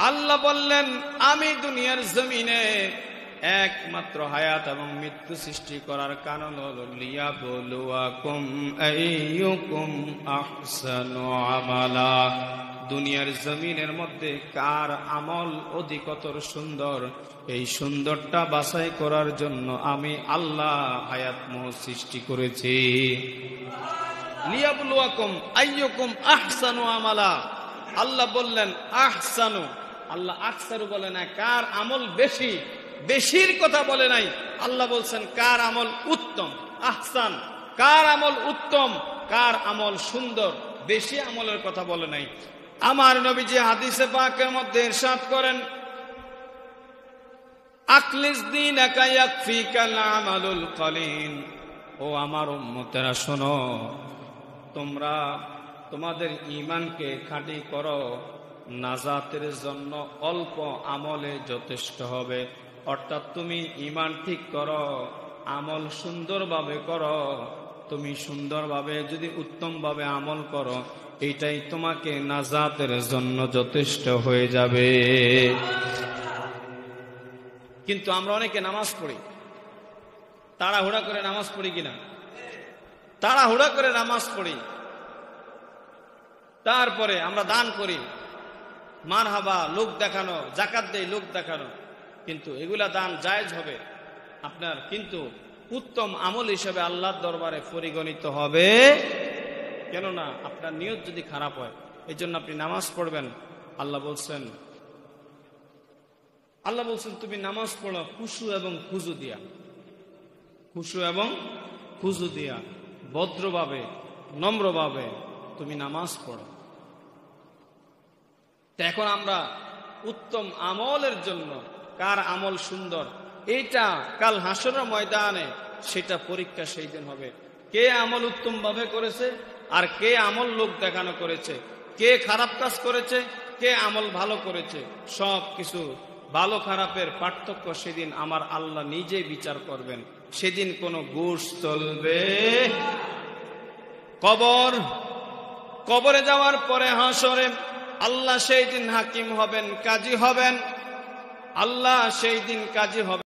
আল্লাহ বললেন, আমি দুনিয়ার জমিনে একমাত্র হায়াত এবং মৃত্যু সৃষ্টি করার কারণ হলো লিয়াবলুয়াকুম আইয়ুকুম আহসানু আমালা। দুনিয়ার জমিনের মধ্যে কার আমল অধিকতর সুন্দর, এই সুন্দরটা বাছাই করার জন্য আমি আল্লাহ হায়াত মোহ সৃষ্টি করেছি। লিয়াবলুয়াকুম আইয়ুকুম আহসানু আমালা। আল্লাহ বললেন আহসানু, আল্লাহ আকসারু বলে না, কার আমল বেশি, বেশির কথা বলে নাই। আল্লাহ বলছেন কার আমল উত্তম, আহসান, কার আমল উত্তম, কার আমল সুন্দর, বেশি আমলের কথা বলে নাই। আমার নবীজি হাদিসে পাকের মধ্যে ইরশাদ করেন, আকলিস দীনাকা ইয়াকফিকাল আমালুল কলিল। ও আমার উম্মতেরা শোনো, তোমরা তোমাদের ঈমানকে খাঁটি করো, নাজাতের জন্য অল্প আমলে যথেষ্ট হবে। অর্থাৎ তুমি ঈমান ঠিক করো, আমল সুন্দরভাবে করো। তুমি সুন্দরভাবে যদি উত্তমভাবে আমল করো, এইটাই তোমাকে নাজাতের জন্য যথেষ্ট হয়ে যাবে। কিন্তু আমরা অনেকে নামাজ পড়ি, তাড়াহুড়া করে নামাজ পড়ি কিনা? তাড়াহুড়া করে নামাজ পড়ি, তারপরে আমরা দান করি, মারহাবা, লোক দেখানো, যাকাত দেই, লোক দেখানো। কিন্তু এগুলা দান জায়েজ হবে আপনার, কিন্তু উত্তম আমল হিসেবে আল্লাহর দরবারে পরিগণিত হবে। কেননা আপনার নিয়ত যদি খারাপ হয়, এই জন্য আপনি নামাজ পড়বেন। আল্লাহ বলছেন তুমি নামাজ পড়ো খুশু এবং খুজু দিয়া, খুশু এবং খুজু দিয়া, ভদ্রভাবে, নম্রভাবে তুমি নামাজ পড়ো। এখন আমরা উত্তম আমলের জন্য কার আমল সুন্দর, এইটা কাল হাসরের ময়দানে সেটা পরীক্ষা সেই দিন হবে। কে আমল উত্তম ভাবে করেছে আর কে আমল লোক দেখানো করেছে, কে খারাপ কাজ করেছে, কে আমল ভালো করেছে, সব কিছু ভালো খারাপের পার্থক্য সেদিন আমার আল্লাহ নিজে বিচার করবেন। সেদিন কোনো ঘুষ চলবে। কবরে যাওয়ার পরে হাসরে আল্লাহ সেই দিন হাকিম হবেন, কাজী হবেন। আল্লাহ সেই দিন কাজী হবেন।